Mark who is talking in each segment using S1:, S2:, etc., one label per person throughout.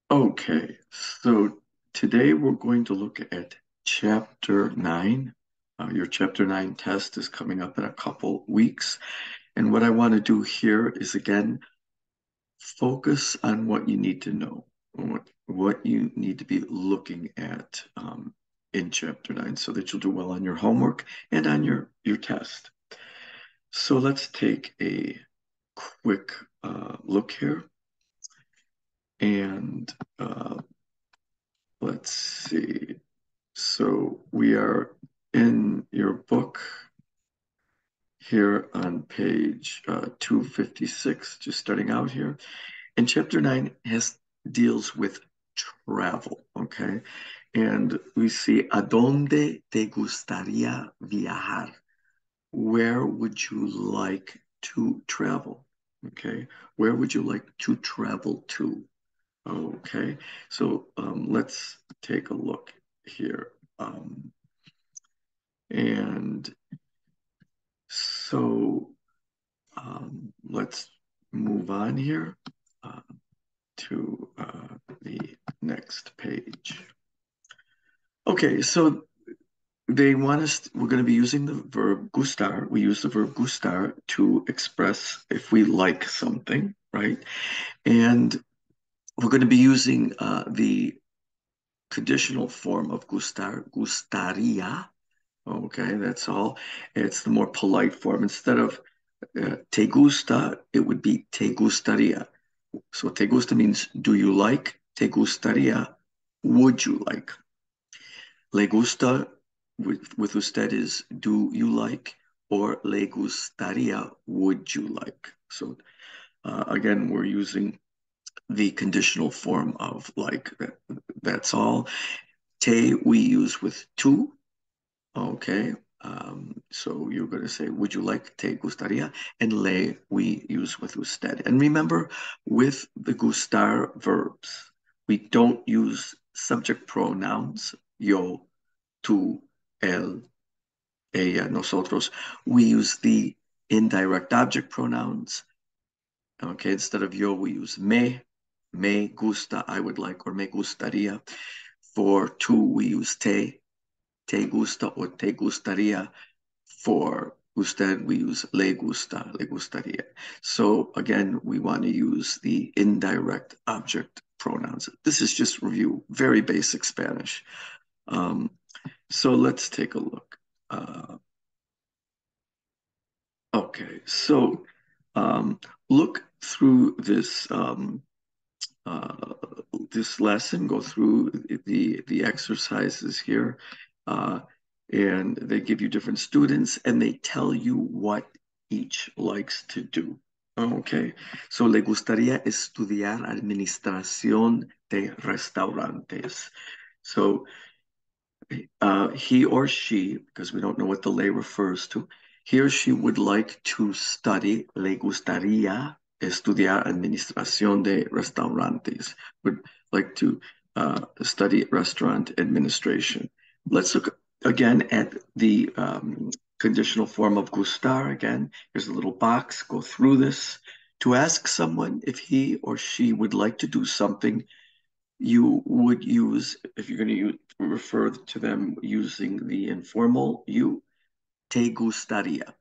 S1: Okay, so today we're going to look at Chapter 9. Your Chapter 9 test is coming up in a couple weeks. And what I want to do here is, again, focus on what you need to know, what you need to be looking at in Chapter 9 so that you'll do well on your homework and on your test. So let's take a quick look here. And let's see. So we are in your book here on page 256, just starting out here. And chapter 9 deals with travel, okay? And we see, ¿A dónde te gustaría viajar? Where would you like to travel? Okay, where would you like to travel to? Okay, so let's take a look here. And so let's move on here uh, to the next page. Okay, so they want us, we're going to be using the verb gustar. We use the verb gustar to express if we like something, right? And we're going to be using the conditional form of gustar, gustaría. Okay, that's all. It's the more polite form. Instead of te gusta, it would be te gustaría. So te gusta means do you like? Te gustaría, would you like? Le gusta with usted is do you like? Or le gustaría, would you like? So again, we're using the conditional form of like. That's all. Te we use with tu. Okay. So you're going to say, would you like te gustaría? And le we use with usted. And remember, with the gustar verbs, we don't use subject pronouns, yo, tú, él, ella, nosotros. We use the indirect object pronouns. Okay, instead of yo, we use me gusta, I would like, or me gustaría. For tú, we use te gusta or te gustaría. For usted, we use le gusta, le gustaría. So again, we want to use the indirect object pronouns. This is just review, very basic Spanish. Um, so let's take a look. Okay, so look through uh, this lesson, go through the exercises here, uh, and they give you different students, and they tell you what each likes to do. Okay, so le gustaría estudiar administración de restaurantes. So he or she, because we don't know what the le refers to, he or she would like to study, le gustaría estudiar administración de restaurantes, would like to study restaurant administration. Let's look again at the conditional form of gustar. Again, here's a little box, go through this. To ask someone if he or she would like to do something, you would use, if you're going to refer to them using the informal you, te gustaría.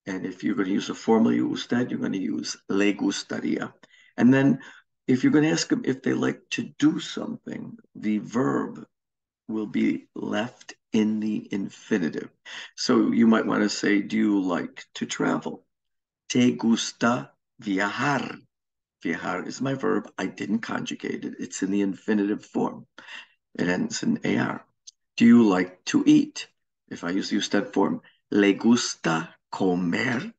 S1: And if you're going to use a formal you instead, you're going to use le gustaría. And then if you're going to ask them if they like to do something, the verb will be left in the infinitive. So you might want to say, do you like to travel? Te gusta viajar? Viajar is my verb. I didn't conjugate it. It's in the infinitive form. It ends in AR. Do you like to eat? If I use the usted form, le gusta comer?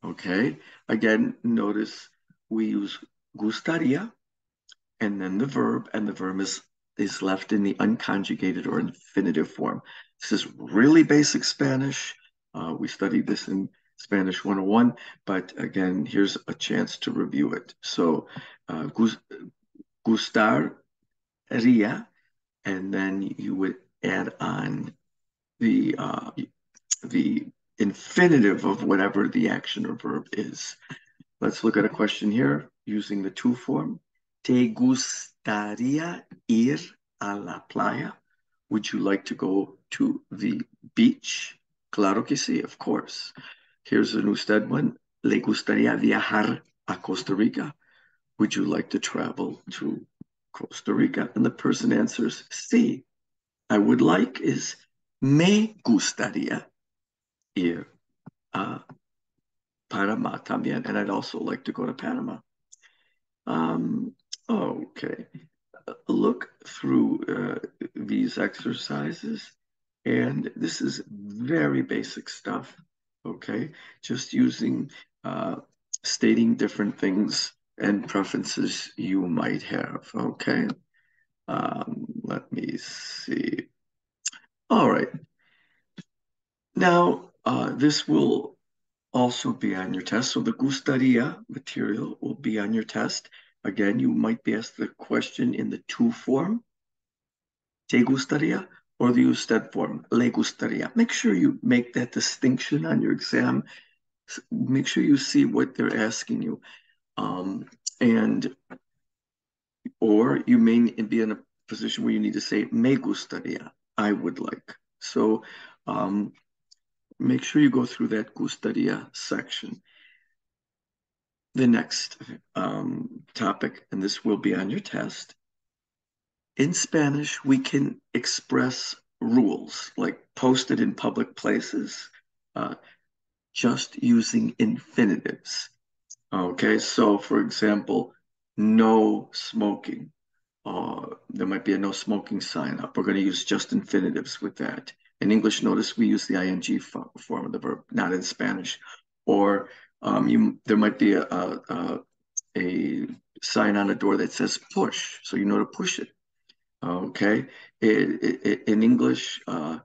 S1: Okay. Again, notice we use gustaría and then the verb, and the verb is left in the unconjugated or infinitive form. This is really basic Spanish. We studied this in Spanish 101, but again, here's a chance to review it. So, gustar, ría, and then you would add on the infinitive of whatever the action or verb is. Let's look at a question here using the to form. ¿Te gustaría ir a la playa? Would you like to go to the beach? Claro que sí, of course. Here's an usted one. ¿Le gustaría viajar a Costa Rica? Would you like to travel to Costa Rica? And the person answers, sí. I would like is me gustaría ir a Panama también. And I'd also like to go to Panama. Um, okay. Look through these exercises, and this is very basic stuff, okay? Just using, stating different things and preferences you might have, okay? Let me see. All right. Now, this will also be on your test. So the gustaría material will be on your test. Again, you might be asked the question in the to form, te gustaría, or the usted form, le gustaría. Make sure you make that distinction on your exam. Make sure you see what they're asking you. And or you may be in a position where you need to say me gustaría, I would like. So make sure you go through that gustaría section. The next topic, and this will be on your test. In Spanish, we can express rules like posted in public places, uh, just using infinitives. Okay, so for example, no smoking. There might be a no smoking sign up. We're going to use just infinitives with that. In English, notice we use the ing form of the verb, not in Spanish. Or there might be a sign on a door that says push, so you know to push it. Okay, in English, well,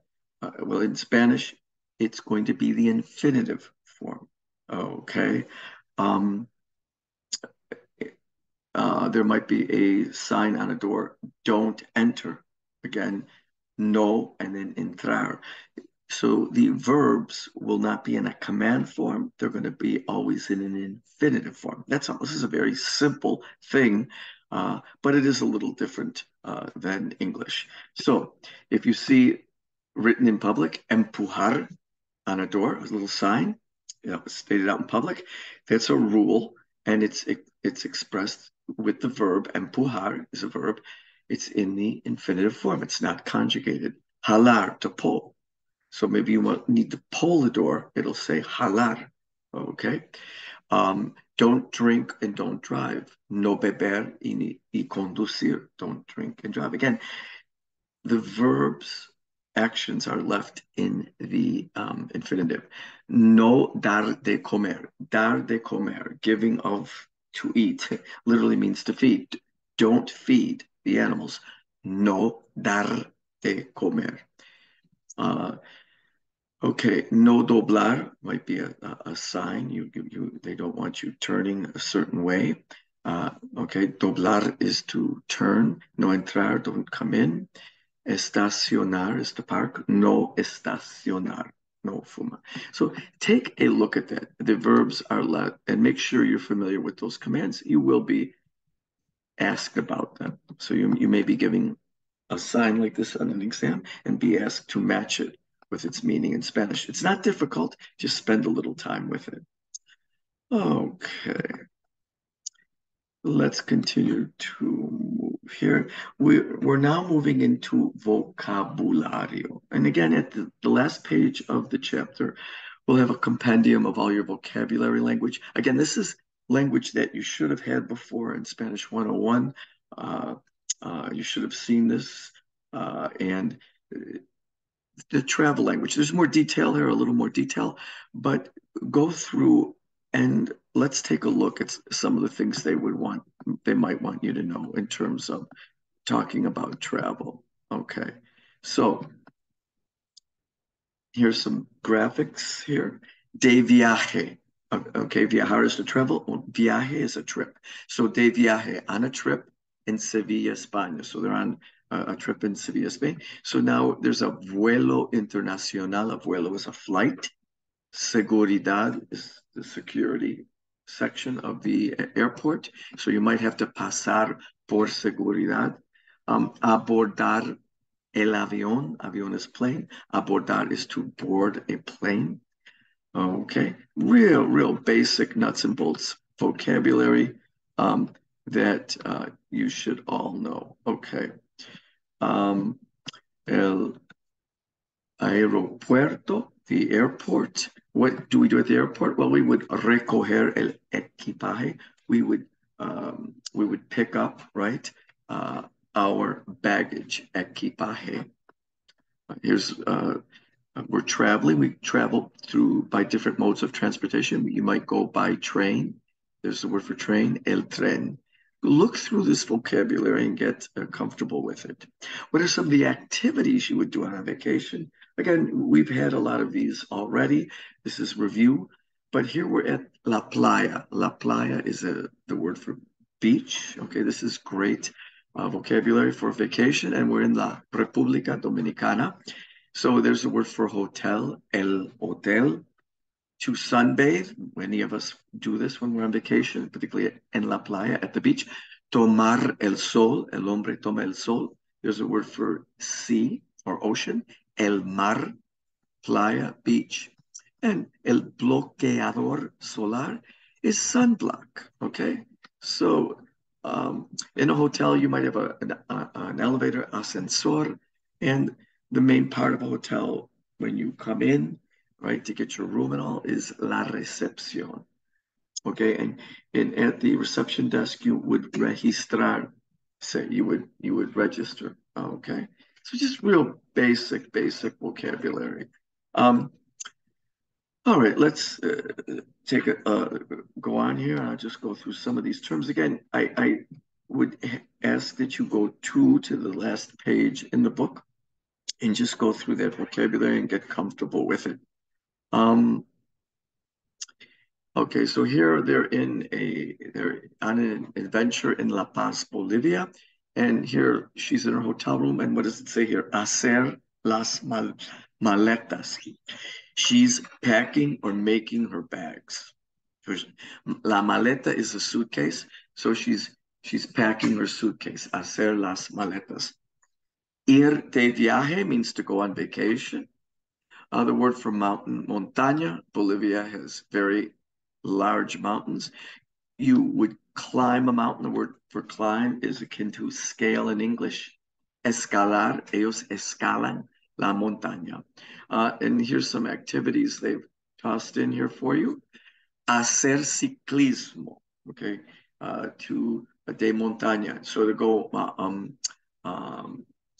S1: in Spanish, it's going to be the infinitive form. Okay, um, there might be a sign on a door, don't enter. Again, no, and then entrar. So the verbs will not be in a command form. They're going to be always in an infinitive form. That's all. This is a very simple thing, but it is a little different than English. So if you see written in public, empujar on a door, a little sign, stated out in public, that's a rule, and it's expressed with the verb. Empujar is a verb. It's in the infinitive form. It's not conjugated. Jalar, to pull. So maybe you need to pull the door. It'll say jalar. Okay. Don't drink and don't drive. No beber y conducir. Don't drink and drive. Again, the verbs actions are left in the infinitive. No dar de comer. Dar de comer, giving of to eat, literally means to feed. Don't feed the animals. No dar de comer. Okay, no doblar might be a sign. They don't want you turning a certain way. Okay, doblar is to turn. No entrar, don't come in. Estacionar is to park. No estacionar, no fuma. So take a look at that. The verbs are let, and make sure you're familiar with those commands. You will be asked about them. So you may be giving a sign like this on an exam and be asked to match it with its meaning in Spanish. It's not difficult, just spend a little time with it. Okay, let's continue to move here. We're now moving into vocabulario. And again, at the last page of the chapter, we'll have a compendium of all your vocabulary language. Again, this is language that you should have had before in Spanish 101. You should have seen this. And the travel language. There's more detail there, a little more detail, but go through and let's take a look at some of the things they might want you to know in terms of talking about travel. Okay, so here's some graphics here. De viaje. Okay, viajar is to travel. Viaje is a trip. So de viaje, on a trip in Sevilla, España. So they're on a trip in Sevilla, Spain. So now there's a vuelo internacional. A vuelo is a flight. Seguridad is the security section of the airport. So you might have to pasar por seguridad. Abordar el avión. Avión is plane. Abordar is to board a plane. Okay, real basic nuts and bolts vocabulary that you should all know. Okay. Um, el aeropuerto, the airport. What do we do at the airport? Well, we would recoger el equipaje. We would pick up, right, our baggage, equipaje. Here's we're traveling. We travel through by different modes of transportation. You might go by train. There's the word for train, el tren. Look through this vocabulary and get comfortable with it. What are some of the activities you would do on a vacation? Again, we've had a lot of these already. This is review, but here we're at La Playa. La Playa is the word for beach. Okay, this is great vocabulary for vacation, and we're in La República Dominicana. So there's a word for hotel, el hotel. To sunbathe, many of us do this when we're on vacation, particularly en la playa, at the beach. Tomar el sol, el hombre toma el sol. There's a word for sea or ocean, el mar, playa, beach. And el bloqueador solar is sunblock, okay? So in a hotel, you might have an elevator, ascensor, and the main part of a hotel when you come in, right, to get your room and all is la recepción. Okay, and at the reception desk you would registrar, say you would register. Okay, so just real basic vocabulary. All right, let's take go on here. I'll just go through some of these terms again. I would ask that you go to the last page in the book and just go through that vocabulary and get comfortable with it. Okay, so here they're on an adventure in La Paz, Bolivia, and here she's in her hotel room. And what does it say here? Hacer las maletas. She's packing or making her bags. La maleta is a suitcase, so she's packing her suitcase. Hacer las maletas. Ir de viaje means to go on vacation. The word for mountain, montaña. Bolivia has very large mountains. You would climb a mountain. The word for climb is akin to scale in English. Escalar, ellos escalan la montaña. And here's some activities they've tossed in here for you. Hacer ciclismo, okay, de montaña. So to go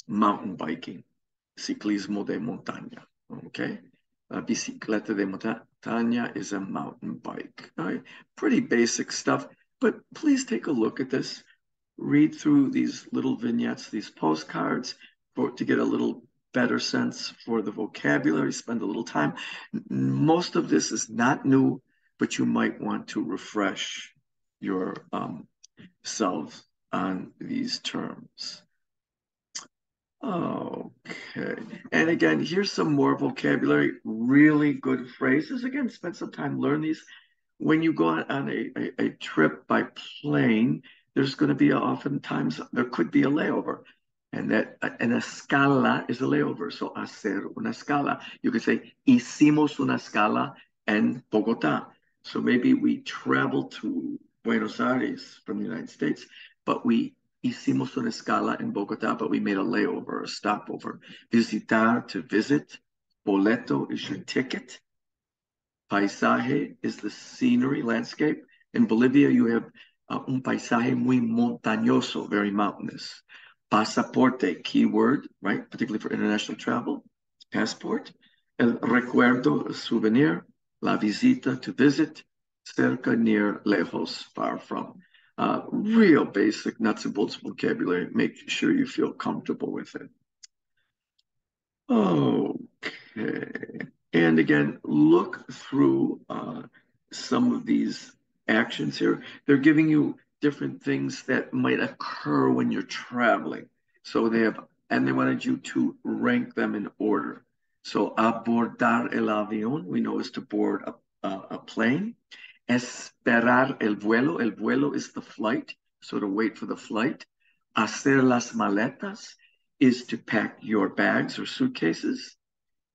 S1: mountain biking, ciclismo de montaña, okay. Bicicleta de montaña is a mountain bike. All right, pretty basic stuff, but please take a look at this. Read through these little vignettes, these postcards, to get a little better sense for the vocabulary, spend a little time. Most of this is not new, but you might want to refresh your selves on these terms. Okay, and again, here's some more vocabulary, really good phrases. Again, spend some time learn these. When you go on a trip by plane, there's going to be oftentimes, there could be a layover. And that an escala is a layover. So hacer una escala. You could say, hicimos una escala en Bogotá. So maybe we traveled to Buenos Aires from the United States, but we hicimos una escala en Bogotá, but we made a layover, a stopover. Visitar, to visit. Boleto is your ticket. Paisaje is the scenery, landscape. In Bolivia, you have un paisaje muy montañoso, very mountainous. Pasaporte, keyword, right? Particularly for international travel. Passport. El recuerdo, souvenir. La visita, to visit. Cerca, near. Lejos, far from. Real basic nuts and bolts vocabulary. Make sure you feel comfortable with it. Okay. And again, look through some of these actions here. They're giving you different things that might occur when you're traveling. So they wanted you to rank them in order. So abordar el avión, we know is to board a plane. Esperar el vuelo is the flight, so to wait for the flight. Hacer las maletas is to pack your bags or suitcases.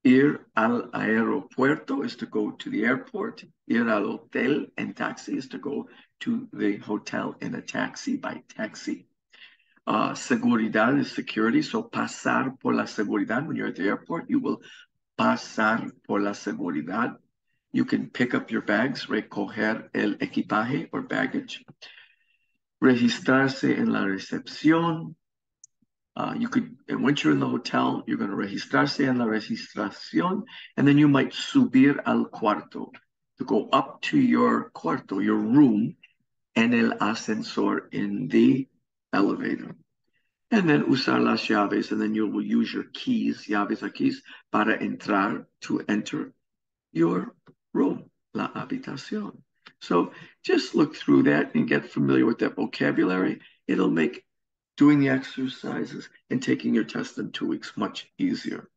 S1: Ir al aeropuerto is to go to the airport. Ir al hotel en taxi is to go to the hotel in a taxi by taxi. Seguridad is security. So pasar por la seguridad. When you're at the airport, you will pasar por la seguridad. You can pick up your bags, recoger el equipaje or baggage. Registrarse en la recepción. And once you're in the hotel, you're going to registrarse en la registración, and then you might subir al cuarto, to go up to your cuarto, your room, en el ascensor, in the elevator. And then usar las llaves, and then you will use your keys, llaves are keys, para entrar, to enter your room, la habitación. So just look through that and get familiar with that vocabulary. It'll make doing the exercises and taking your test in 2 weeks much easier.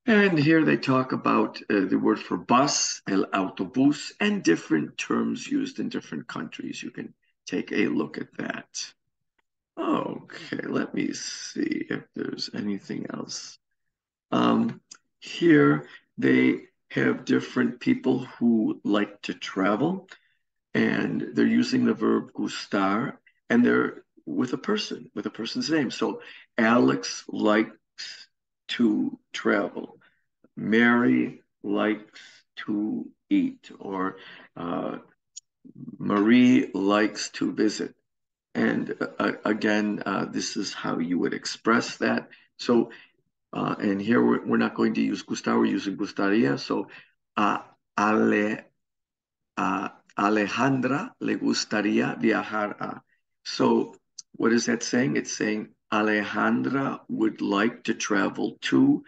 S1: And here they talk about the word for bus, el autobús, and different terms used in different countries. You can take a look at that. Okay, let me see if there's anything else. Here they have different people who like to travel, and they're using the verb gustar, and they're with a person's name. So Alex likes to travel. Mary likes to eat, or Marie likes to visit. And again, this is how you would express that. So, and here we're not going to use gustar, we're using gustaría. So, Alejandra le gustaría viajar a. So, what is that saying? It's saying Alejandra would like to travel to,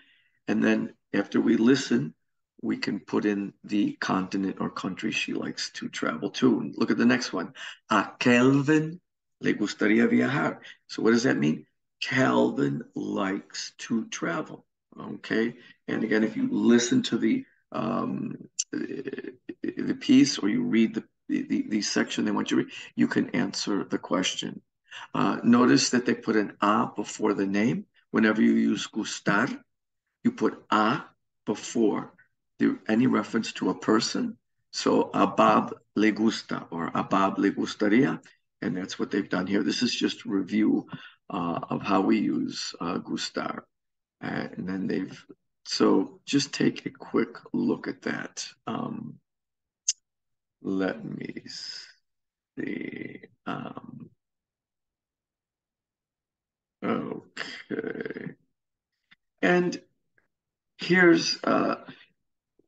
S1: and then after we listen, we can put in the continent or country she likes to travel to. Look at the next one. A Kelvin le gustaría viajar. So what does that mean? Calvin likes to travel. Okay. And again, if you listen to the piece, or you read the section they want you to read, you can answer the question. Notice that they put an a before the name. Whenever you use gustar, you put a before any reference to a person. So Abab le gusta, or Abab le gustaría, and that's what they've done here. This is just review of how we use gustar. And then so just take a quick look at that. Let me see. Okay. And here's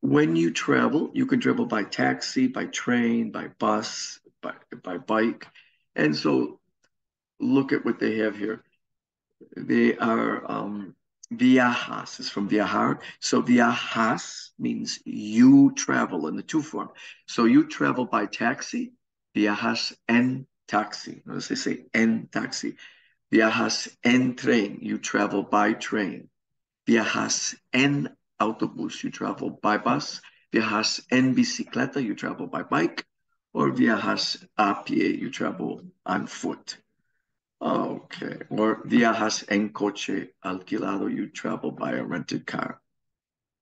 S1: when you travel, you can travel by taxi, by train, by bus, by bike. And so look at what they have here. They are viajas is from viajar. So viajas means you travel in the two form. So you travel by taxi, viajas en taxi. Notice they say en taxi. Viajas en tren, you travel by train. Viajas en autobús, you travel by bus. Viajas en bicicleta, you travel by bike. Or viajas a pie, you travel on foot. Okay. Or viajas en coche alquilado, you travel by a rented car.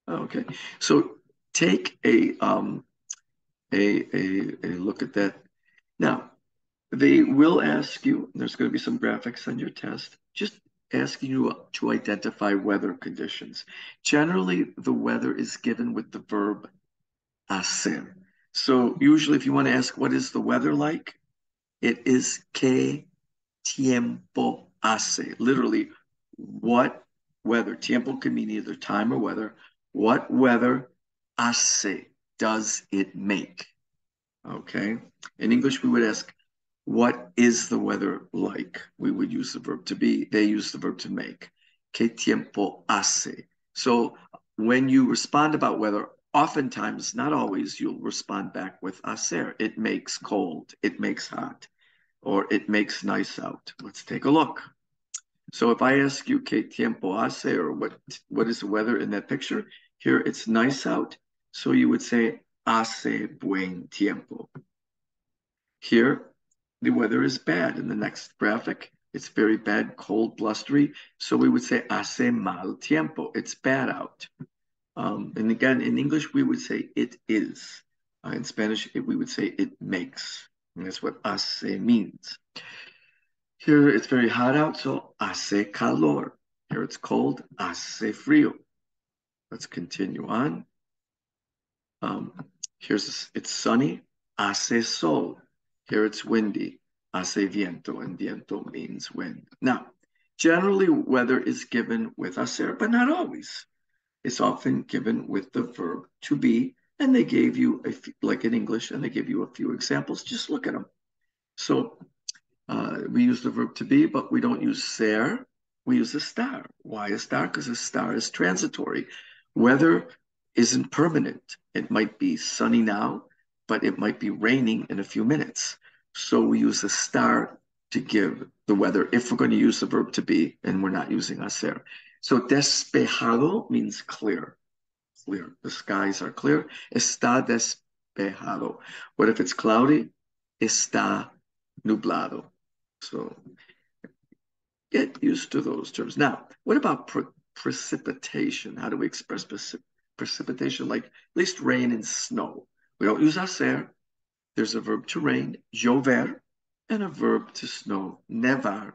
S1: Okay. So take a look at that. Now, they will ask you, there's going to be some graphics on your test, just asking you to identify weather conditions. Generally, the weather is given with the verb hacer. So usually if you want to ask what is the weather like, it is que tiempo hace. Literally, what weather? Tiempo can mean either time or weather. What weather hace does it make? Okay. In English, we would ask, what is the weather like? We would use the verb to be. They use the verb to make. ¿Qué tiempo hace? So when you respond about weather, oftentimes, not always, you'll respond back with hacer. It makes cold. It makes hot. Or it makes nice out. Let's take a look. So if I ask you ¿Qué tiempo hace? Or what is the weather in that picture? Here it's nice out. So you would say hace buen tiempo. Here, the weather is bad. In the next graphic, It's very bad, cold, blustery. So we would say hace mal tiempo. It's bad out. And again, in English, we would say it is. In Spanish, we would say it makes. And that's what hace means. Here it's very hot out, so hace calor. Here it's cold, hace frío. Let's continue on. It's sunny, hace sol. Here it's windy, hace viento, and viento means wind. Now, generally weather is given with hacer, but not always. It's often given with the verb to be, and they gave you, like in English, and they give you a few examples. Just look at them. So we use the verb to be, but we don't use ser. We use a star. Why a star? Because a star is transitory. Weather isn't permanent. It might be sunny now, but it might be raining in a few minutes. So we use a star to give the weather if we're going to use the verb to be, and we're not using hacer. So despejado means clear. Clear. The skies are clear. Está despejado. What if it's cloudy? Está nublado. So get used to those terms. Now, what about precipitation? How do we express precipitation? Like at least rain and snow. We don't use hacer. There's a verb to rain, llover, and a verb to snow, nevar.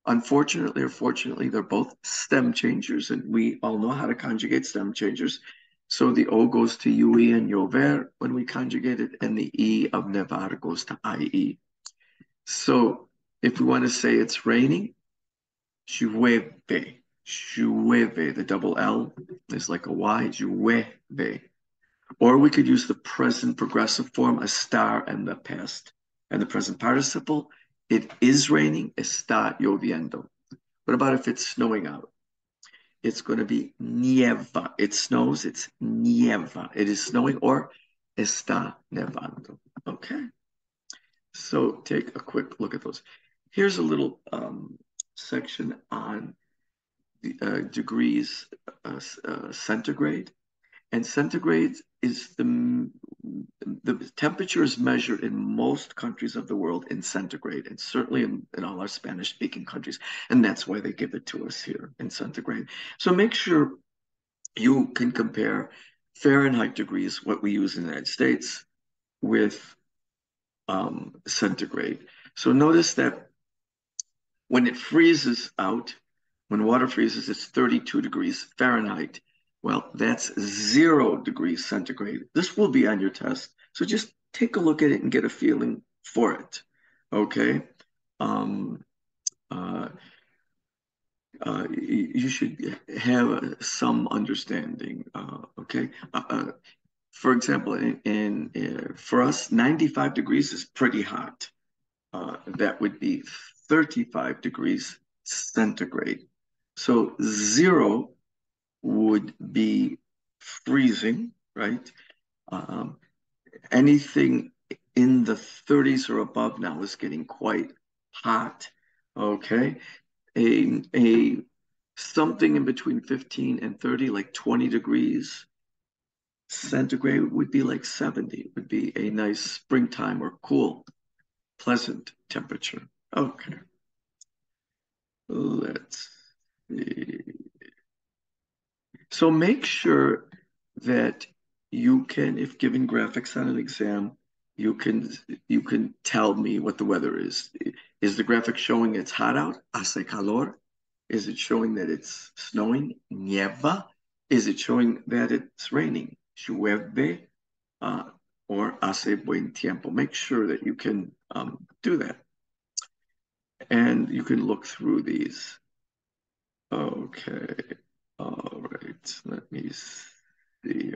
S1: Unfortunately or fortunately, they're both stem changers, and we all know how to conjugate stem changers. So the O goes to UE and llover when we conjugate it, and the E of nevar goes to IE. So if we want to say it's raining, llueve. Llueve. The double L is like a Y, llueve. Or we could use the present progressive form, estar, and the past and the present participle. It is raining, está lloviendo. What about if it's snowing out? It's going to be nieva. It snows, it's nieva. It is snowing, or está nevando. Okay. So take a quick look at those. Here's a little section on the degrees centigrade. And centigrade is the temperature is measured in most countries of the world in centigrade, and certainly in all our Spanish-speaking countries. And that's why they give it to us here in centigrade. So make sure you can compare Fahrenheit degrees, what we use in the United States, with centigrade. So notice that when it freezes out, when water freezes, it's 32 degrees Fahrenheit. Well, that's 0 degrees centigrade. This will be on your test. So just take a look at it and get a feeling for it. Okay. You should have some understanding. Okay. For example, for us, 95 degrees is pretty hot. That would be 35 degrees centigrade. So 0 would be freezing, right? Anything in the 30s or above now is getting quite hot. Okay, a something in between 15 and 30, like 20 degrees centigrade, would be like 70. It would be a nice springtime or cool, pleasant temperature. Okay, let's see. So make sure that you can, if given graphics on an exam, you can tell me what the weather is. Is the graphic showing it's hot out? Hace calor. Is it showing that it's snowing? Nieva. Is it showing that it's raining? Llueve. Or hace buen tiempo. Make sure that you can do that. And you can look through these. Okay. All right. Let me see.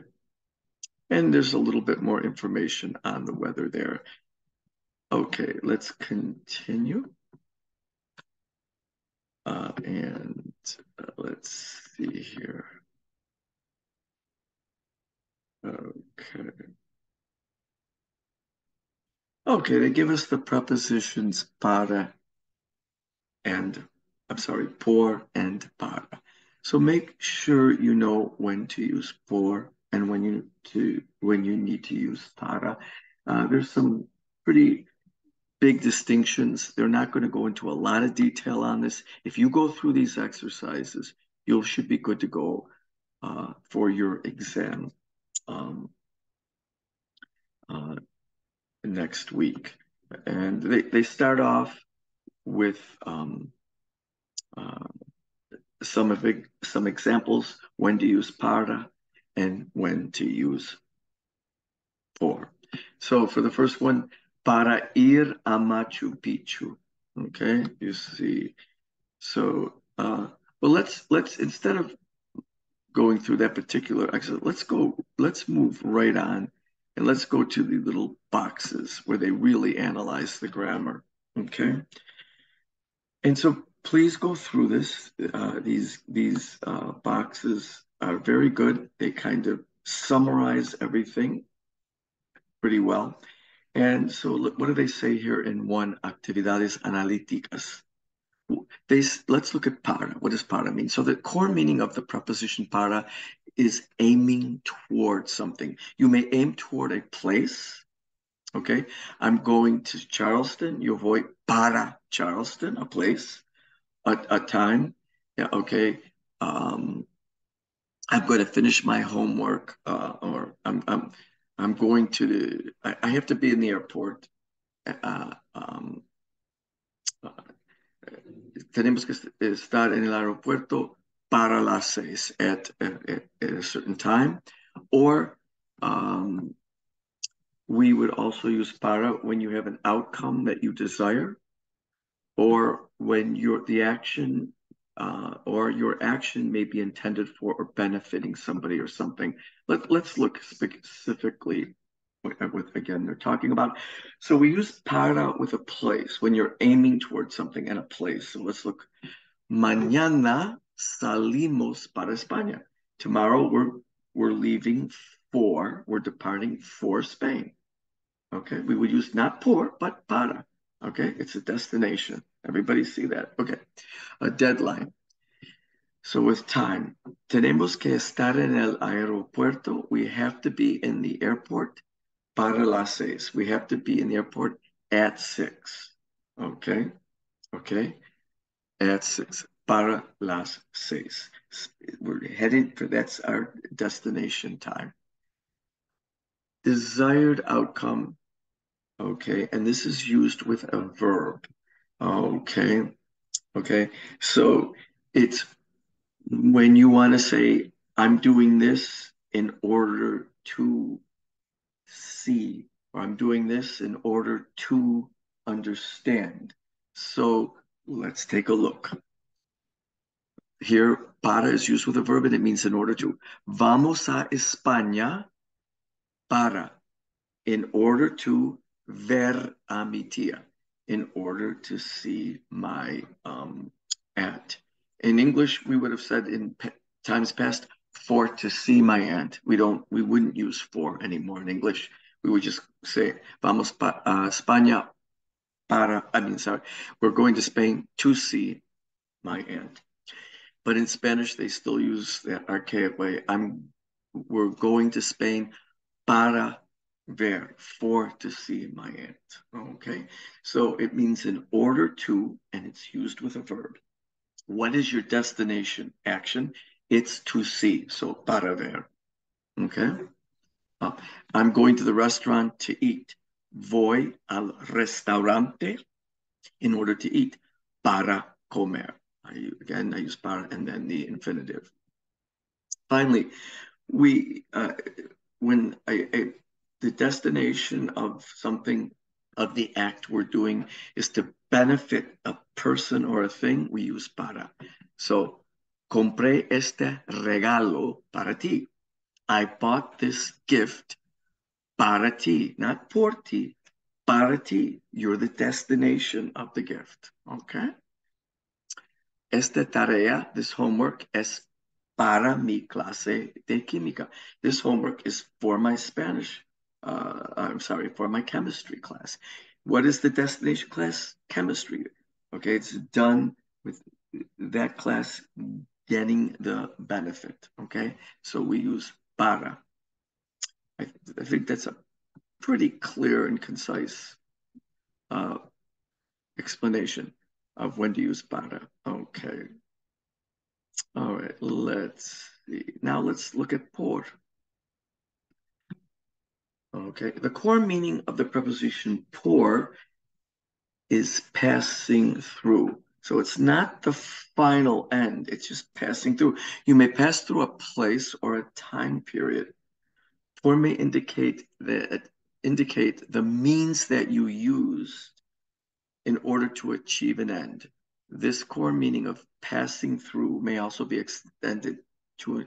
S1: And there's a little bit more information on the weather there. Okay, let's continue. Let's see here. Okay. Okay, they give us the prepositions para and, I'm sorry, por and para. So make sure you know when to use por and when you need to use para. There's some pretty big distinctions. They're not going to go into a lot of detail on this. If you go through these exercises, you should be good to go for your exam next week. And they start off with some examples, when to use para and when to use por. So for the first one, para ir a Machu Picchu. Okay, you see. So, well, let's instead of going through that particular exercise, let's move right on, and let's go to the little boxes where they really analyze the grammar. Okay, and so please go through this. These boxes are very good. They kind of summarize everything pretty well. And so look, what do they say here in one, actividades analíticas? Let's look at para. What does para mean? So the core meaning of the preposition para is aiming toward something. You may aim toward a place. Okay, I'm going to Charleston. Yo voy para Charleston, a place, a time. Yeah, okay. I'm going to finish my homework, or I'm going to I have to be in the airport. Tenemos que estar en el aeropuerto para las 6 at a certain time. Or we would also use para when you have an outcome that you desire, or when the action or your action may be intended for or benefiting somebody or something. Let's look specifically with, again, they're talking about. So we use para with a place when you're aiming towards something and a place. So let's look. Mañana salimos para España. Tomorrow we're departing for Spain. Okay, we would use not por, but para. Okay, it's a destination. Everybody see that? Okay, a deadline. So with time, tenemos que estar en el aeropuerto. We have to be in the airport para las 6. We have to be in the airport at 6. Okay, okay, at 6. Para las 6. We're heading for, that's our destination time. Desired outcome. Okay, and this is used with a verb. Okay, okay. So it's when you want to say, I'm doing this in order to see, or I'm doing this in order to understand. So let's take a look. Here, para is used with a verb and it means in order to. Vamos a España para, in order to ver a mi tía, in order to see my aunt. In English, we would have said in times past, for to see my aunt. We wouldn't use for anymore in English. We would just say, vamos a España para, we're going to Spain to see my aunt. But in Spanish, they still use that archaic way. We're going to Spain para ver, for to see my aunt. Okay, so it means in order to, and it's used with a verb. What is your destination action? It's to see, so para ver. Okay, I'm going to the restaurant to eat. Voy al restaurante in order to eat. Para comer. I use para and then the infinitive. Finally, when the destination of something, of the act we're doing, is to benefit a person or a thing, we use para. So, compré este regalo para ti. I bought this gift para ti, not por ti, para ti. You're the destination of the gift, okay? Esta tarea, this homework, es para mi clase de química. This homework is for my for my chemistry class. What is the destination class? Chemistry. Okay, it's done with that class getting the benefit. Okay, so we use para. I think that's a pretty clear and concise explanation of when to use para. Okay. All right, let's see. Now let's look at por. Okay, the core meaning of the preposition por is passing through. So it's not the final end, it's just passing through. You may pass through a place or a time period. Por may indicate the means that you used in order to achieve an end. This core meaning of passing through may also be extended to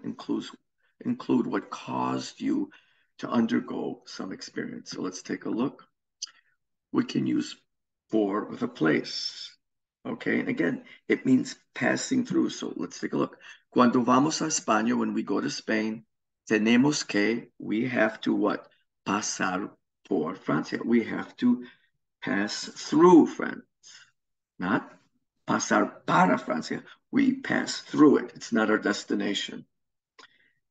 S1: include what caused you to undergo some experience. So let's take a look. We can use por with a place. Okay, and again, it means passing through. So let's take a look. Cuando vamos a España, when we go to Spain, tenemos que, we have to what? Pasar por Francia. We have to pass through France, not pasar para Francia. We pass through it. It's not our destination.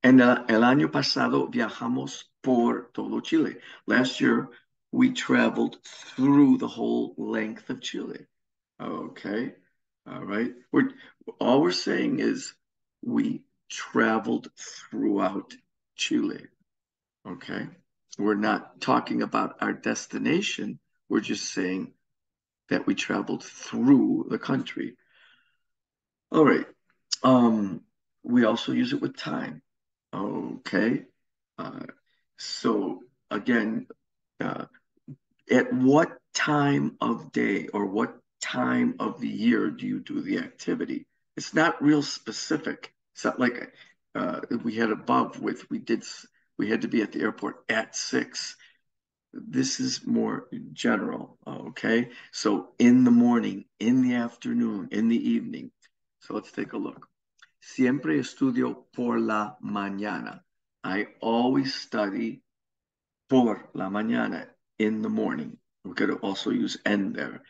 S1: En el año pasado viajamos por todo Chile. Last year, we traveled through the whole length of Chile. Okay, all right. All we're saying is we traveled throughout Chile. Okay, we're not talking about our destination. We're just saying that we traveled through the country. All right. We also use it with time. Okay. Uh, so again, uh, at what time of day or what time of the year do you do the activity? It's not real specific. It's not like we had above with we had to be at the airport at 6. This is more general, okay? So in the morning, in the afternoon, in the evening. So let's take a look. Siempre estudio por la mañana. I always study por la mañana, in the morning. We could also use en there.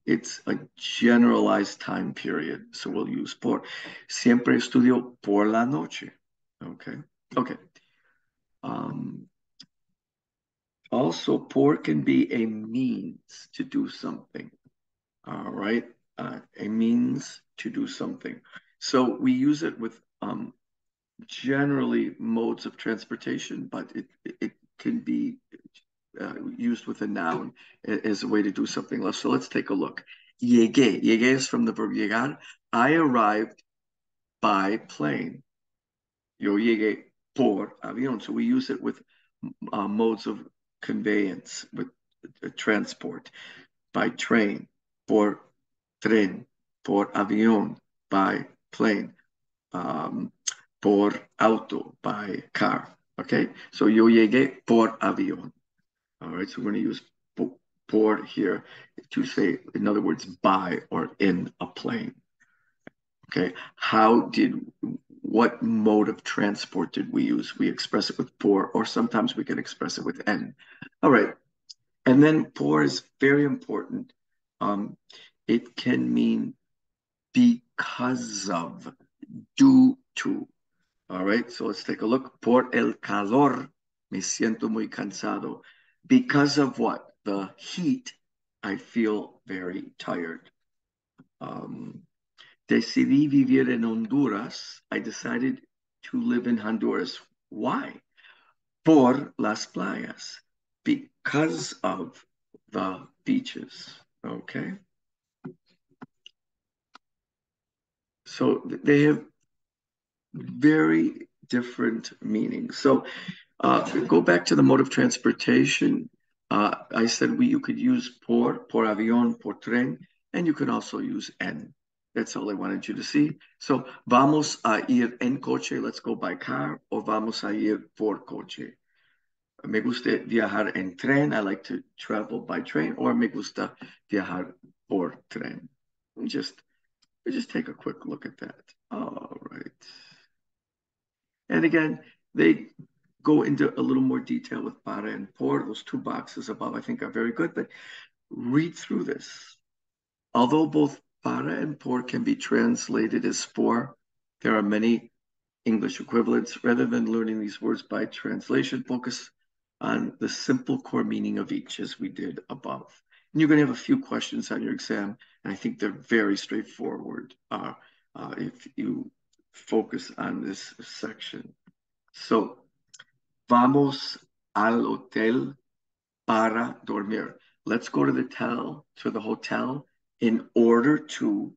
S1: It's a generalized time period, so we'll use por. Siempre estudio por la noche. Okay, okay. Also, por can be a means to do something. All right, a means to do something. So we use it with generally modes of transportation, but it can be used with a noun as a way to do something else. So let's take a look. Llegué. Llegué is from the verb llegar. I arrived by plane. Yo llegué por avión. So we use it with modes of conveyance, with transport. By train, por tren, por avión, by plane. Por auto, by car. Okay, so yo llegué por avión. All right, so we're going to use por here to say, in other words, by or in a plane. Okay, what mode of transport did we use? We express it with por, or sometimes we can express it with en. All right, and then por is very important. It can mean because of, due to. All right, so let's take a look. Por el calor, me siento muy cansado. Because of what? The heat, I feel very tired. Decidí vivir en Honduras. I decided to live in Honduras. Why? Por las playas. Because of the beaches. Okay. So they have very different meanings. So go back to the mode of transportation. I said you could use por avión, por tren, and you can also use en. That's all I wanted you to see. So, vamos a ir en coche, let's go by car, o vamos a ir por coche. Me gusta viajar en tren, I like to travel by train, or me gusta viajar por tren. We just take a quick look at that. All right. And again, they go into a little more detail with para and por. Those 2 boxes above, I think, are very good, but read through this. Although both para and por can be translated as for, there are many English equivalents. Rather than learning these words by translation, focus on the simple core meaning of each, as we did above. And you're going to have a few questions on your exam, and I think they're very straightforward if you focus on this section. So, vamos al hotel para dormir. Let's go to the hotel in order to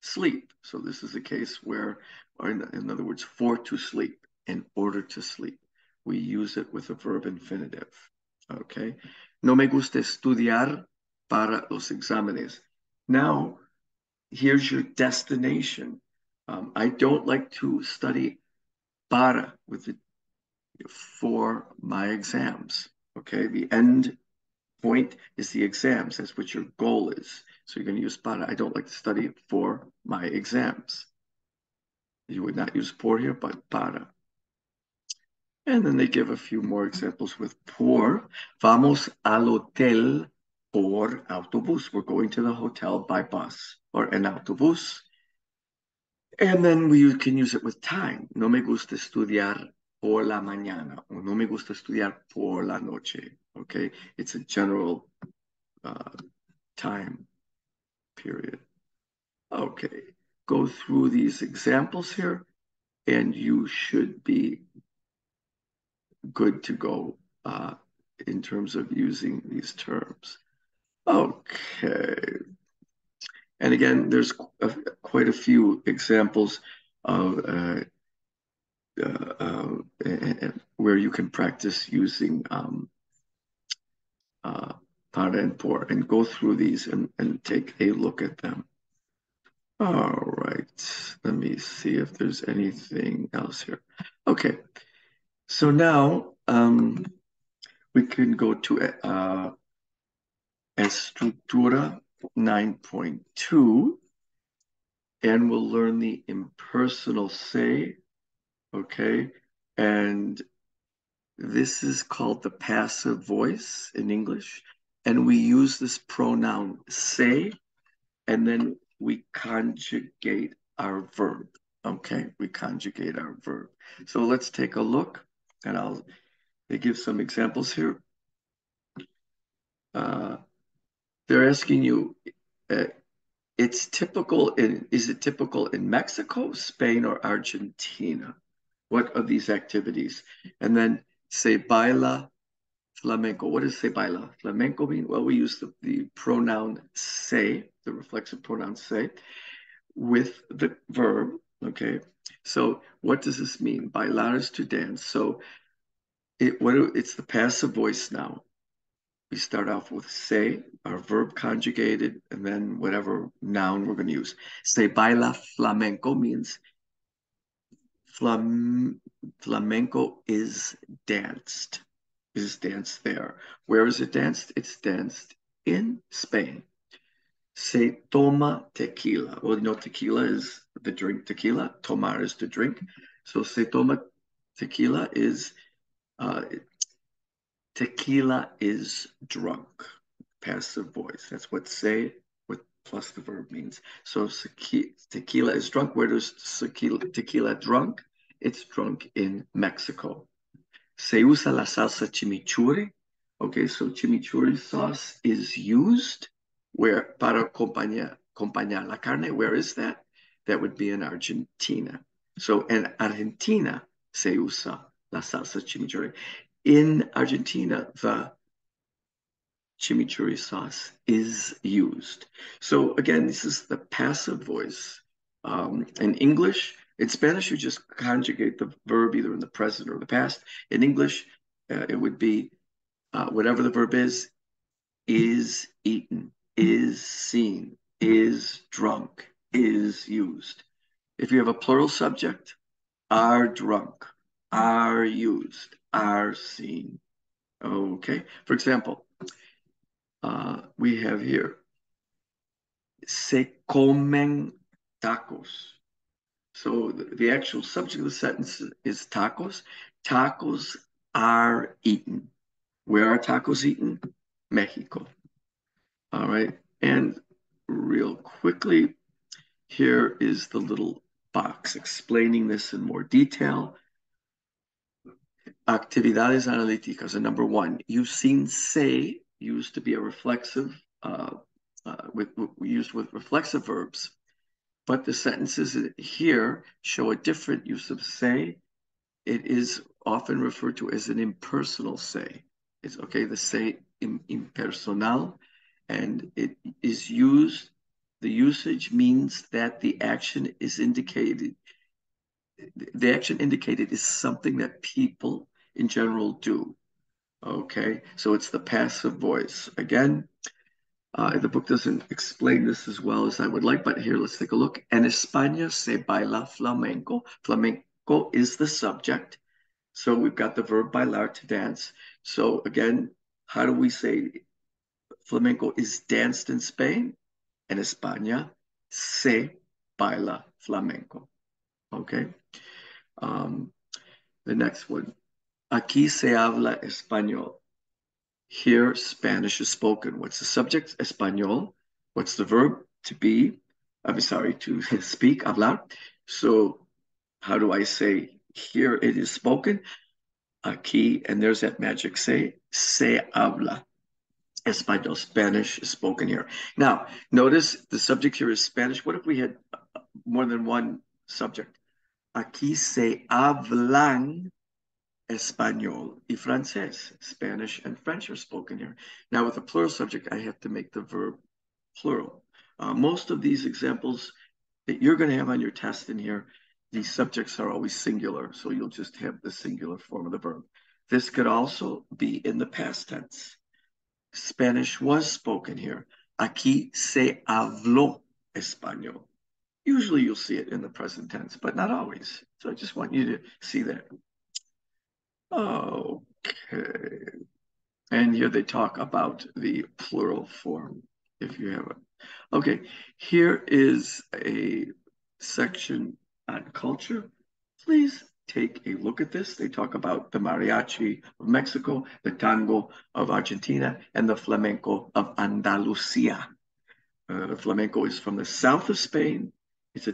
S1: sleep. So this is a case where, or in other words, for to sleep, in order to sleep. We use it with a verb infinitive. Okay. No me gusta estudiar para los exámenes. Now, here's your destination. I don't like to study para with the for my exams. Okay, the end point is the exams. That's what your goal is. So you're going to use para. I don't like to study for my exams. You would not use por here, but para. And then they give a few more examples with por. Vamos al hotel por autobús. We're going to the hotel by bus or en autobús. And then we can use it with time. No me gusta estudiar por la mañana, or no me gusta estudiar por la noche. Okay, it's a general time period. Okay, go through these examples here, and you should be good to go in terms of using these terms. Okay. And again, there's quite a few examples of where you can practice using para and por, and go through these and take a look at them. All right, let me see if there's anything else here. Okay, so now we can go to Estructura 9.2, and we'll learn the impersonal say, okay? And this is called the passive voice in English, and we use this pronoun say, and then we conjugate our verb, okay? We conjugate our verb. So let's take a look, and they give some examples here. They're asking you, is it typical in Mexico, Spain, or Argentina? What are these activities? And then se baila flamenco. What does se baila flamenco mean? Well, we use the pronoun se, the reflexive pronoun se, with the verb, okay? So what does this mean? Bailar is to dance. So it's the passive voice now. We start off with se, our verb conjugated, and then whatever noun we're going to use. Se baila flamenco means flamenco is danced there. Where is it danced? It's danced in Spain. Se toma tequila. Well, you know, tequila is the drink tequila. Tomar is to drink. So se toma tequila is tequila is drunk. Passive voice. That's what say with plus the verb means. So tequila is drunk. Where does tequila drunk? It's drunk in Mexico. Se usa la salsa chimichurri. Okay, so chimichurri sauce is used where para acompañar la carne. Where is that? That would be in Argentina. So in Argentina se usa la salsa chimichurri. In Argentina, the chimichurri sauce is used. So again, this is the passive voice. In English, in Spanish, you just conjugate the verb either in the present or the past. In English, it would be whatever the verb is eaten, is seen, is drunk, is used. If you have a plural subject, are drunk, are used, are seen. Okay, for example, we have here, se comen tacos. So the actual subject of the sentence is tacos. Tacos are eaten. Where are tacos eaten? Mexico. All right. And real quickly, here is the little box explaining this in more detail. Actividades analíticas. And number one, you've seen say used to be a reflexive uh, used with reflexive verbs, but the sentences here show a different use of say. It is often referred to as an impersonal say. It's okay, the say impersonal, and it is used, the usage means that the action indicated is something that people in general do. Okay, so it's the passive voice. Again, the book doesn't explain this as well as I would like, but here, let's take a look. En España se baila flamenco. Flamenco is the subject. So we've got the verb bailar, to dance. So again, how do we say flamenco is danced in Spain? En España se baila flamenco. Okay. Um, the next one. Aquí se habla español. Here, Spanish is spoken. What's the subject? Español. What's the verb? To be. I'm sorry, to speak, hablar. So how do I say here it is spoken? Aquí, and there's that magic say, se habla. Español, Spanish is spoken here. Now, notice the subject here is Spanish. What if we had more than one subject? Aquí se hablan español y francés. Spanish and French are spoken here. Now, with a plural subject, I have to make the verb plural. Most of these examples that you're going to have on your test in here, these subjects are always singular, so you'll just have the singular form of the verb. This could also be in the past tense. Spanish was spoken here. Aquí se habló español. Usually you'll see it in the present tense, but not always. So I just want you to see that. Okay. And here they talk about the plural form, if you have it. Okay, here is a section on culture. Please take a look at this. They talk about the mariachi of Mexico, the tango of Argentina, and the flamenco of Andalusia. The flamenco is from the south of Spain. It's a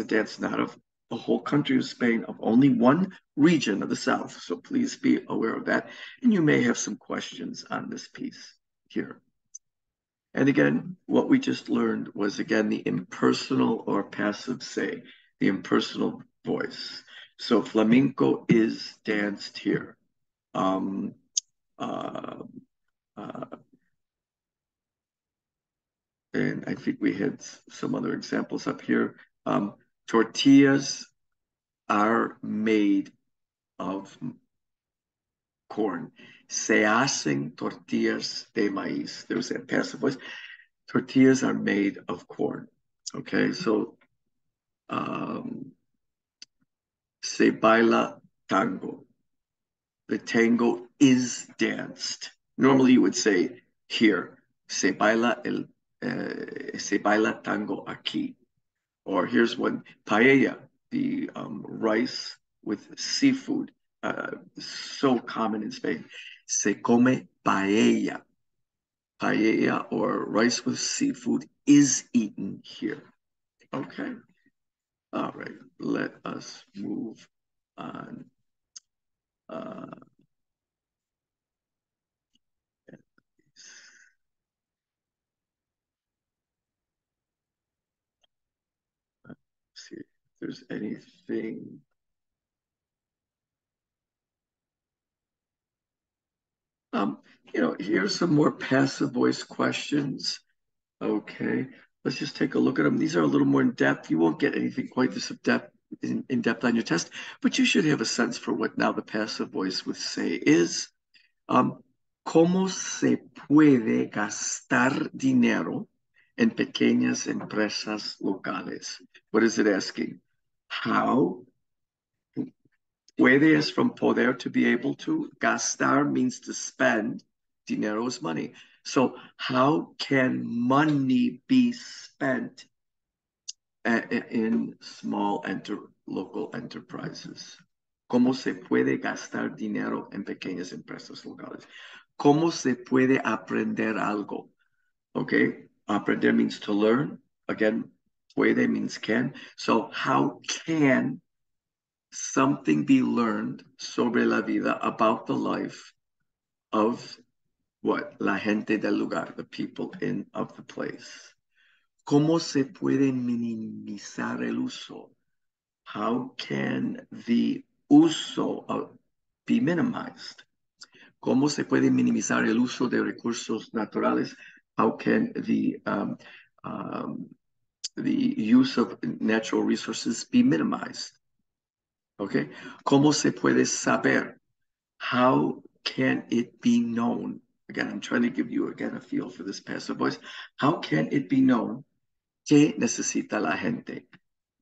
S1: dance not of the whole country of Spain, of only one region of the south. So please be aware of that. And you may have some questions on this piece here. And again, what we just learned was, again, the impersonal or passive say, the impersonal voice. So flamenco is danced here. Uh, uh, and I think we had some other examples up here. Tortillas are made of corn. Se hacen tortillas de maíz. There's that passive voice. Tortillas are made of corn. Okay, so se baila tango. The tango is danced. Normally you would say here, se baila tango aquí. Or here's one, paella, the rice with seafood, so common in Spain. Se come paella. Paella or rice with seafood is eaten here. Okay. All right. Let us move on. See if there's anything. Here's some more passive voice questions. Okay, let's just take a look at them. These are a little more in depth. You won't get anything quite this in depth on your test, but you should have a sense for what now the passive voice would say is. ¿Cómo se puede gastar dinero en pequeñas empresas locales? What is it asking? How? Puede is from poder, to be able to. Gastar means to spend. Dinero is money. So how can money be spent in small local enterprises? ¿Cómo se puede gastar dinero en pequeñas empresas locales? ¿Cómo se puede aprender algo? Okay, aprender means to learn. Again, puede means can. So how can something be learned sobre la vida, about the life of What? La gente del lugar, the people of the place. ¿Cómo se puede minimizar el uso? How can the uso be minimized? ¿Cómo se puede minimizar el uso de recursos naturales? How can the use of natural resources be minimized? Okay. ¿Cómo se puede saber? How can it be known? Again, I'm trying to give you again a feel for this passive voice. How can it be known? ¿Qué necesita la gente?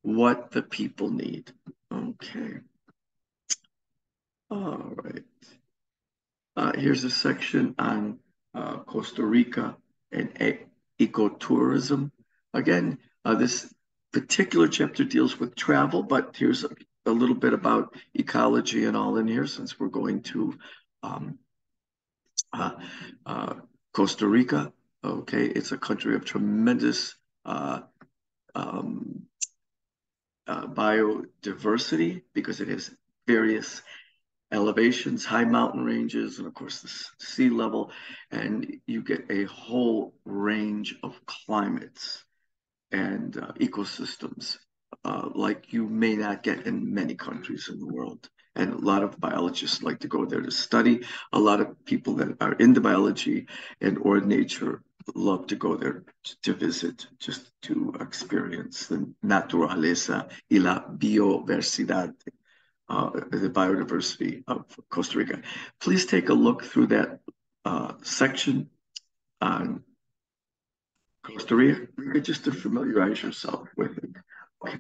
S1: What the people need. Okay. All right. Here's a section on Costa Rica and ecotourism. Again, this particular chapter deals with travel, but here's a little bit about ecology and all in here since we're going to um, uh, uh, Costa Rica. Okay, it's a country of tremendous um, biodiversity because it has various elevations, high mountain ranges, and of course the sea level, and you get a whole range of climates and ecosystems like you may not get in many countries in the world. And a lot of biologists like to go there to study. A lot of people that are into biology and or nature love to go there to visit, just to experience the naturaleza y la biodiversidad, the biodiversity of Costa Rica. Please take a look through that section on Costa Rica, just to familiarize yourself with it. Okay.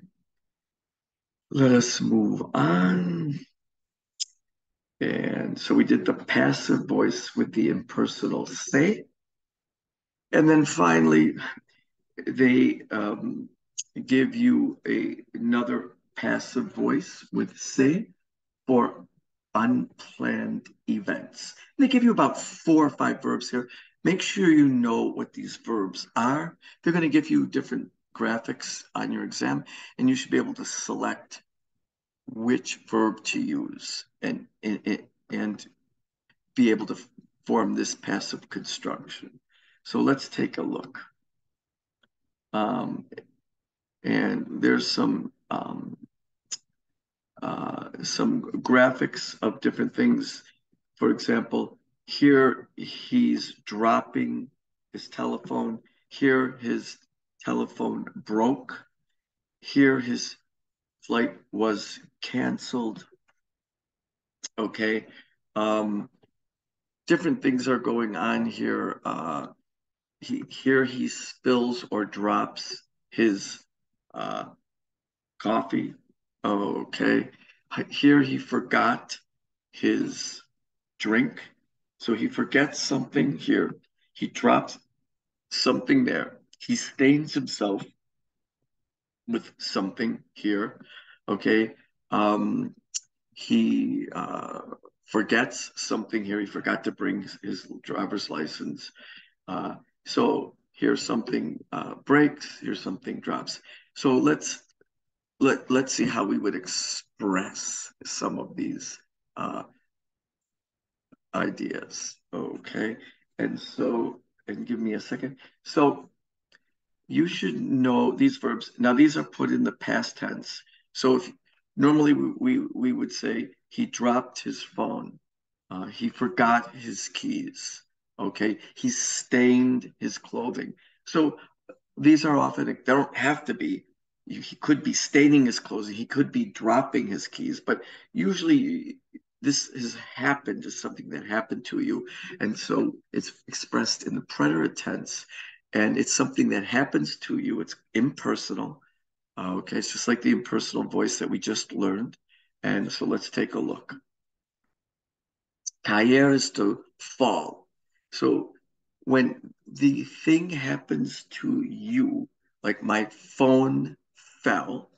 S1: Let us move on. And so we did the passive voice with the impersonal say. And then finally, they give you another passive voice with say for unplanned events. They give you about 4 or 5 verbs here. Make sure you know what these verbs are. They're going to give you different graphics on your exam, and you should be able to select which verb to use and be able to form this passive construction. So let's take a look. And there's some graphics of different things. For example, here he's dropping his telephone. Here his telephone broke. Here his flight was canceled. Okay. Different things are going on here. Here he spills or drops his coffee. Okay. Here he forgot his drink. So he forgets something here. He drops something there. He stains himself with something here. Okay. He forgets something here. He forgot to bring his driver's license. So here's something breaks. Here's something drops. So let's see how we would express some of these ideas. Okay. And give me a second. So you should know these verbs. Now these are put in the past tense. So if normally we would say he dropped his phone. He forgot his keys. Okay. He stained his clothing. So these are often, they don't have to be, he could be staining his clothing, he could be dropping his keys, but usually this has happened, is something that happened to you. And so it's expressed in the preterite tense, and it's something that happens to you. It's impersonal. Okay, it's just like the impersonal voice that we just learned. And so let's take a look. Caer is to fall. So when the thing happens to you, like my phone fell,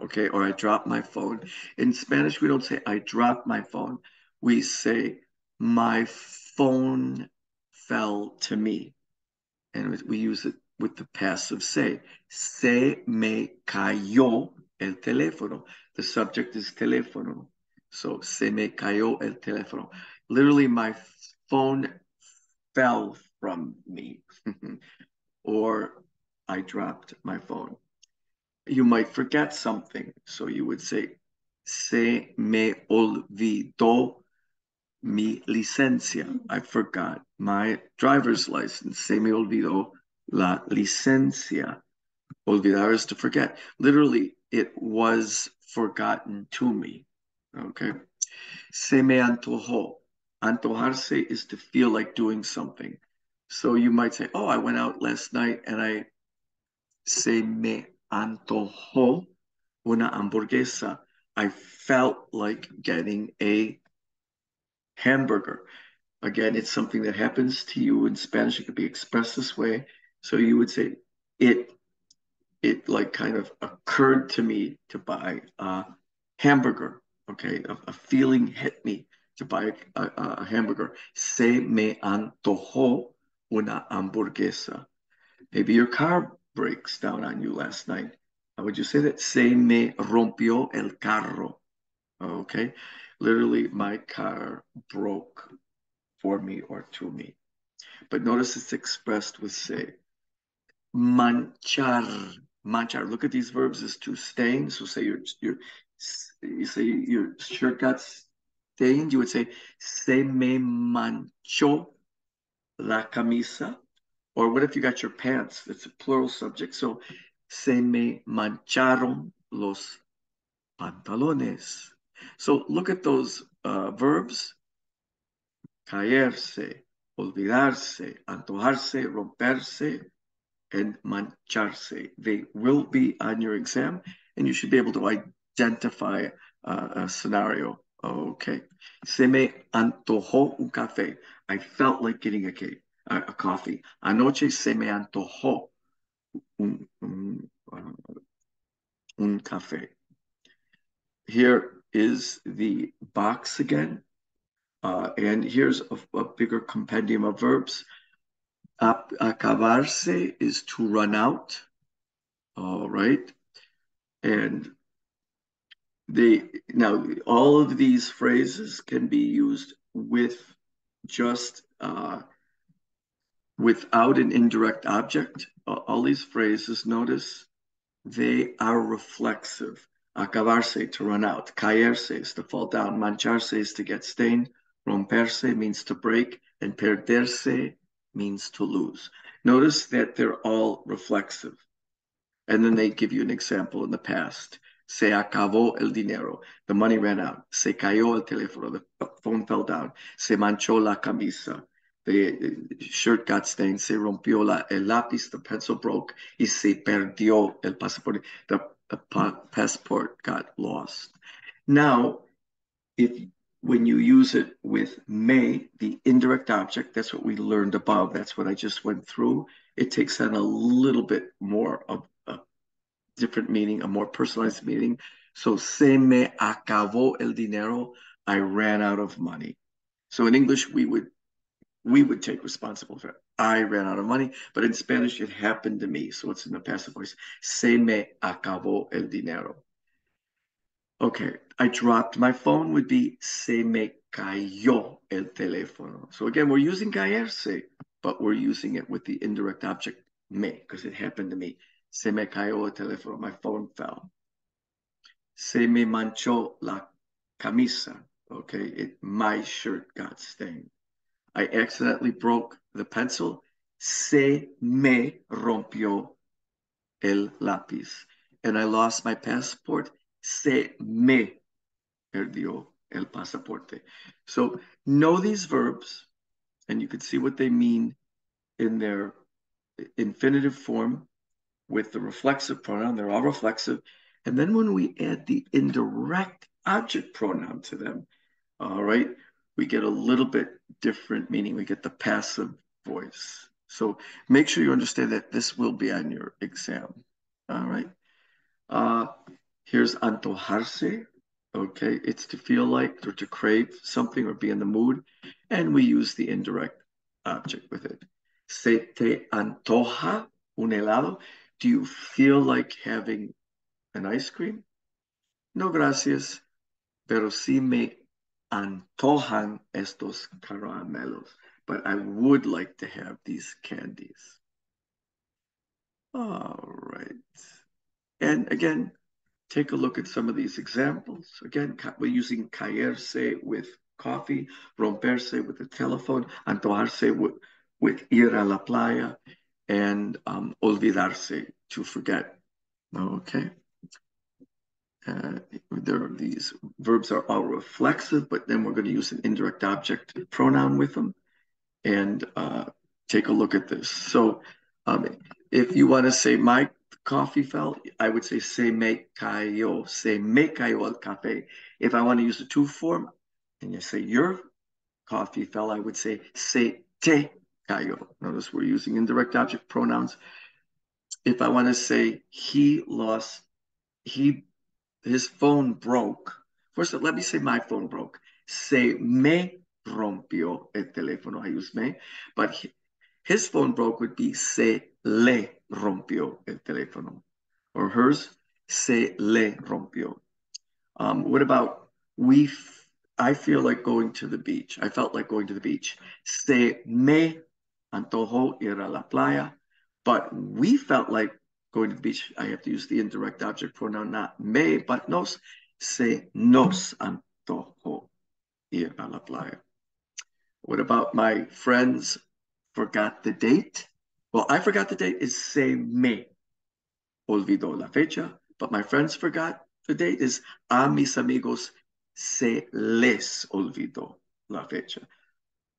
S1: okay, or I dropped my phone. In Spanish, we don't say I dropped my phone. We say my phone fell to me. And we use it with the passive say. Se me cayó el teléfono. The subject is teléfono. So se me cayó el teléfono. Literally, my phone fell from me. Or I dropped my phone. You might forget something. So you would say, se me olvidó mi licencia. I forgot my driver's license. Se me olvidó la licencia. Olvidar is to forget. Literally, it was forgotten to me. Okay. Se me antojó. Antojarse is to feel like doing something. So you might say, oh, I went out last night and se me antojó una hamburguesa. I felt like getting a hamburger. Again, it's something that happens to you in Spanish. It could be expressed this way. So you would say, it it like kind of occurred to me to buy a hamburger. Okay, a feeling hit me to buy a hamburger. Se me antojó una hamburguesa. Maybe your car breaks down on you last night. How would you say that? Se me rompió el carro. Okay, literally, my car broke for me or to me. But notice it's expressed with se. Manchar, manchar. Look at these verbs as to stain. So say you say your shirt got stained. You would say se me manchó la camisa. Or what if you got your pants? It's a plural subject. So se me mancharon los pantalones. So look at those verbs: caerse, olvidarse, antojarse, romperse, and mancharse. They will be on your exam, and you should be able to identify a scenario. Okay. Se me antojó un café. I felt like getting a coffee. Anoche se me antojó un café. Here is the box again. And here's a bigger compendium of verbs. Acabarse is to run out. All right. And now all of these phrases can be used with just without an indirect object. All these phrases, notice, they are reflexive. Acabarse, to run out. Caerse is to fall down. Mancharse is to get stained. Romperse means to break. And perderse means to lose. Notice that they're all reflexive. And then they give you an example in the past. Se acabó el dinero. The money ran out. Se cayó el teléfono. The phone fell down. Se manchó la camisa. The shirt got stained. Se rompió el lápiz. The pencil broke. Y se perdió el pasaporte. The passport got lost. Now, when you use it with me, the indirect object, that's what we learned above. That's what I just went through. It takes on a little bit more of a different meaning, a more personalized meaning. So, se me acabó el dinero. I ran out of money. So in English, we would take responsibility for it. I ran out of money, but in Spanish, it happened to me. So it's in the passive voice. Se me acabó el dinero. Okay, I dropped my phone would be se me cayó el teléfono. So again, we're using caerse, but we're using it with the indirect object me, because it happened to me. Se me cayó el teléfono, my phone fell. Se me manchó la camisa. Okay, my shirt got stained. I accidentally broke the pencil. Se me rompió el lápiz. And I lost my passport. Se me perdió el pasaporte. So know these verbs, and you can see what they mean in their infinitive form with the reflexive pronoun. They're all reflexive. And then when we add the indirect object pronoun to them, all right, we get a little bit different meaning. We get the passive voice. So make sure you understand that this will be on your exam. All right. Here's antojarse. Okay, it's to feel like or to crave something or be in the mood. And we use the indirect object with it. Se te antoja un helado? Do you feel like having an ice cream? No, gracias. Pero sí me antojan estos caramelos. but I would like to have these candies. All right. And again, take a look at some of these examples. Again, we're using caerse with coffee, romperse with the telephone, antojarse with ir a la playa, and olvidarse, to forget. Okay. These verbs are all reflexive, but then we're going to use an indirect object pronoun with them. And take a look at this. So if you want to say my coffee fell, I would say se me cayó el café. If I want to use the to form and you say your coffee fell, I would say se te cayó. Notice we're using indirect object pronouns. If I want to say his phone broke. First, let me say my phone broke. Se me rompió el teléfono. I use me, but his phone broke would be se le rompió el teléfono. Or hers, se le rompió. What about I feel like going to the beach. I felt like going to the beach. Se me antojó ir a la playa, but we felt like going to the beach. I have to use the indirect object pronoun, not me, but nos. Se nos antojó ir a la playa. What about my friends forgot the date? Well, I forgot the date is se me olvidó la fecha, but my friends forgot the date is a mis amigos se les olvidó la fecha.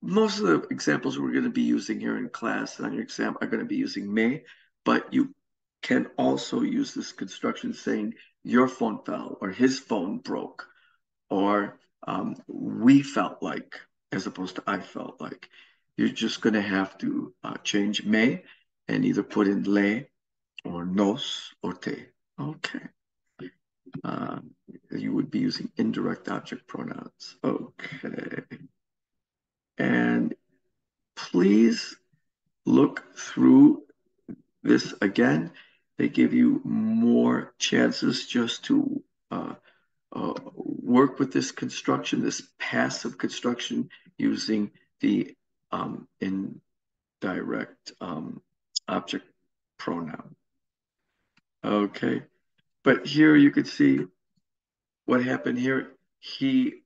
S1: Most of the examples we're going to be using here in class and on your exam are going to be using me, but you can also use this construction saying your phone fell or his phone broke or we felt like as opposed to I felt like. You're just going to have to change me and either put in le or nos or te. Okay. You would be using indirect object pronouns. Okay. And please look through this again. They give you more chances just to work with this construction, this passive construction using the indirect object pronoun. Okay, but here you could see what happened here. He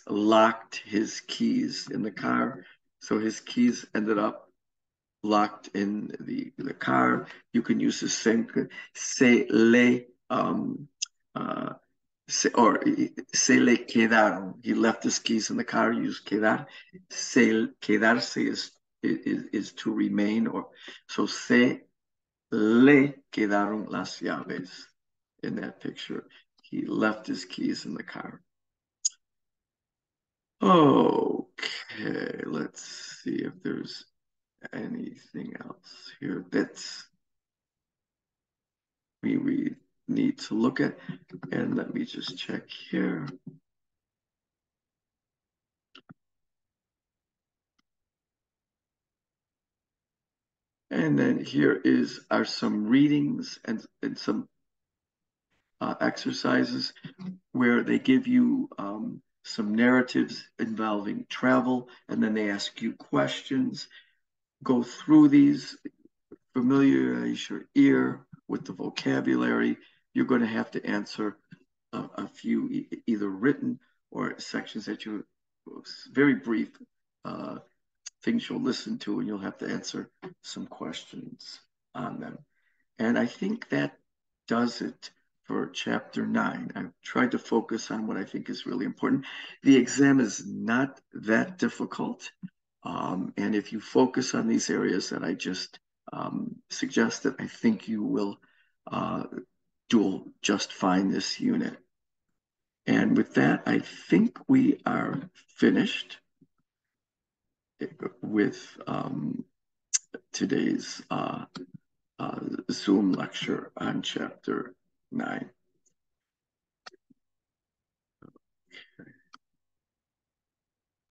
S1: locked his keys in the car, so his keys ended up locked in the car. You can use the same se le se le quedaron. He left his keys in the car. Use quedar. Quedarse is to remain, or so se le quedaron las llaves in that picture. He left his keys in the car. Okay, let's see if there's anything else here that's we need to look at. And let me just check here. And then here are some readings and some exercises where they give you some narratives involving travel, and then they ask you questions. Go through these, familiarize your ear with the vocabulary. You're going to have to answer a few either written or sections that you, very brief things you'll listen to, and you'll have to answer some questions on them. And I think that does it for chapter 9. I've tried to focus on what I think is really important. The exam is not that difficult. And if you focus on these areas that I just suggested, I think you will do just fine this unit. And with that, I think we are finished with today's Zoom lecture on chapter 9.